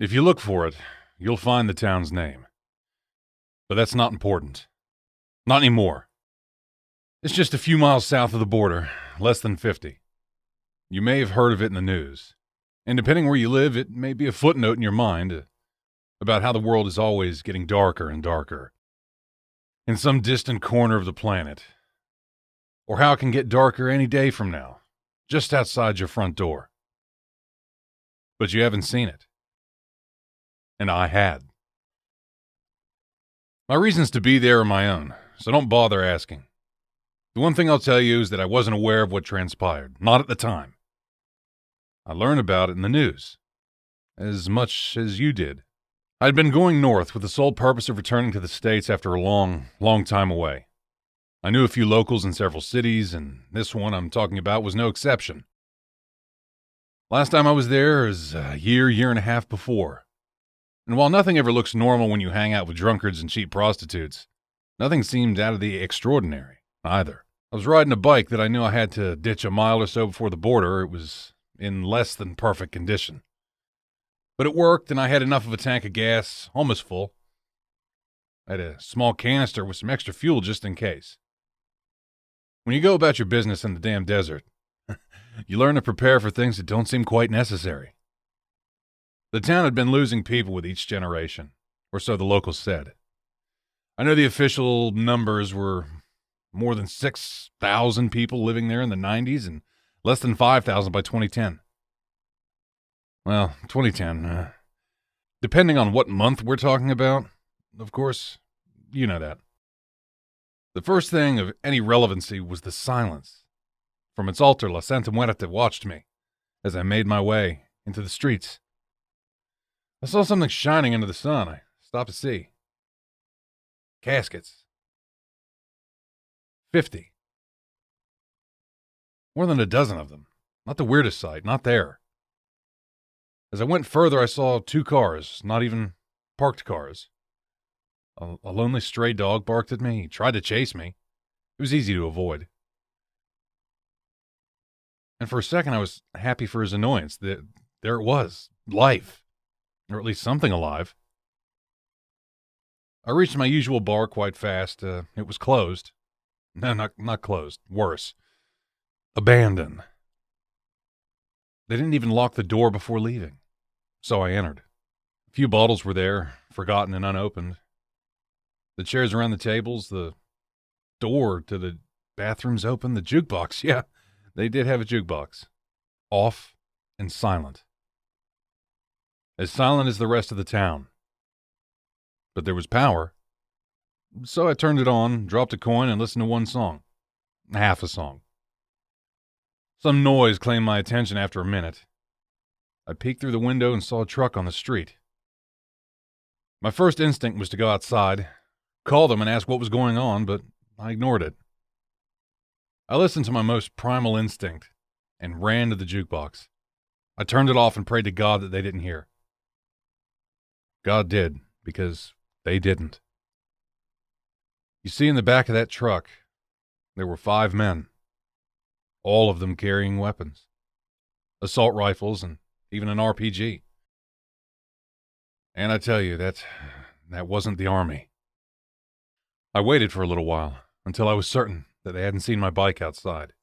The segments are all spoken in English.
If you look for it, you'll find the town's name. But that's not important. Not anymore. It's just a few miles south of the border, less than 50. You may have heard of it in the news. And depending where you live, it may be a footnote in your mind about how the world is always getting darker and darker. In some distant corner of the planet. Or how it can get darker any day from now, just outside your front door. But you haven't seen it. And I had. My reasons to be there are my own, so don't bother asking. The one thing I'll tell you is that I wasn't aware of what transpired, not at the time. I learned about it in the news, as much as you did. I'd been going north with the sole purpose of returning to the States after a long, long time away. I knew a few locals in several cities, and this one I'm talking about was no exception. Last time I was there was a year and a half before. And while nothing ever looks normal when you hang out with drunkards and cheap prostitutes, nothing seemed out of the extraordinary, either. I was riding a bike that I knew I had to ditch a mile or so before the border. It was in less than perfect condition. But it worked, and I had enough of a tank of gas, almost full. I had a small canister with some extra fuel just in case. When you go about your business in the damn desert, you learn to prepare for things that don't seem quite necessary. The town had been losing people with each generation, or so the locals said. I know the official numbers were more than 6,000 people living there in the 90s and less than 5,000 by 2010. Well, 2010, depending on what month we're talking about, of course, you know that. The first thing of any relevancy was the silence. From its altar, La Santa Muerte watched me as I made my way into the streets. I saw something shining into the sun. I stopped to see. Caskets. 50. More than a dozen of them. Not the weirdest sight, not there. As I went further, I saw 2 cars, not even parked cars. A lonely stray dog barked at me. He tried to chase me. It was easy to avoid. And for a second, I was happy for his annoyance. There it was. Life. Or at least something alive. I reached my usual bar quite fast. It was closed. No, not closed. Worse. Abandoned. They didn't even lock the door before leaving. So I entered. A few bottles were there, forgotten and unopened. The chairs around the tables, the door to the bathrooms open, the jukebox. Yeah, they did have a jukebox. Off and silent. As silent as the rest of the town. But there was power. So I turned it on, dropped a coin, and listened to one song. Half a song. Some noise claimed my attention after a minute. I peeked through the window and saw a truck on the street. My first instinct was to go outside, call them and ask what was going on, but I ignored it. I listened to my most primal instinct and ran to the jukebox. I turned it off and prayed to God that they didn't hear. God did, because they didn't. You see, in the back of that truck, there were 5 men, all of them carrying weapons, assault rifles, and even an RPG. And I tell you, that wasn't the army. I waited for a little while, until I was certain that they hadn't seen my bike outside.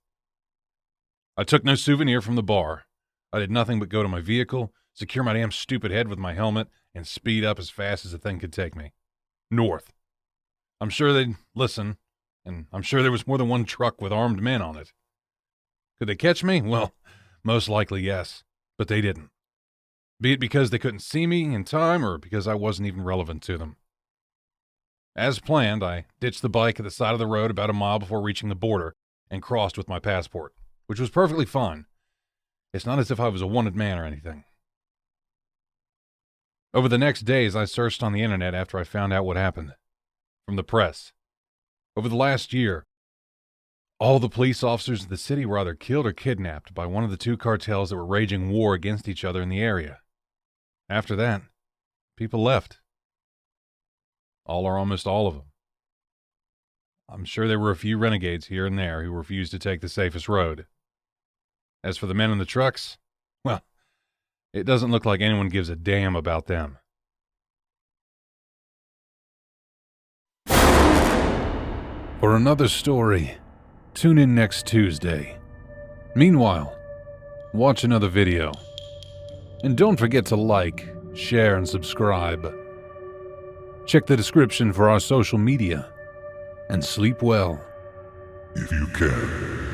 I took no souvenir from the bar. I did nothing but go to my vehicle, secure my damn stupid head with my helmet, and speed up as fast as the thing could take me. North. I'm sure they'd listen, and I'm sure there was more than one truck with armed men on it. Could they catch me? Well, most likely yes, but they didn't. Be it because they couldn't see me in time, or because I wasn't even relevant to them. As planned, I ditched the bike at the side of the road about a mile before reaching the border, and crossed with my passport, which was perfectly fine. It's not as if I was a wanted man or anything. Over the next days, I searched on the internet after I found out what happened. From the press. Over the last year, all the police officers in the city were either killed or kidnapped by one of the 2 cartels that were waging war against each other in the area. After that, people left. All or almost all of them. I'm sure there were a few renegades here and there who refused to take the safest road. As for the men in the trucks, well, It doesn't look like anyone gives a damn about them. For another story, tune in next Tuesday. Meanwhile, watch another video. And don't forget to like, share, and subscribe. Check the description for our social media. And sleep well. If you can.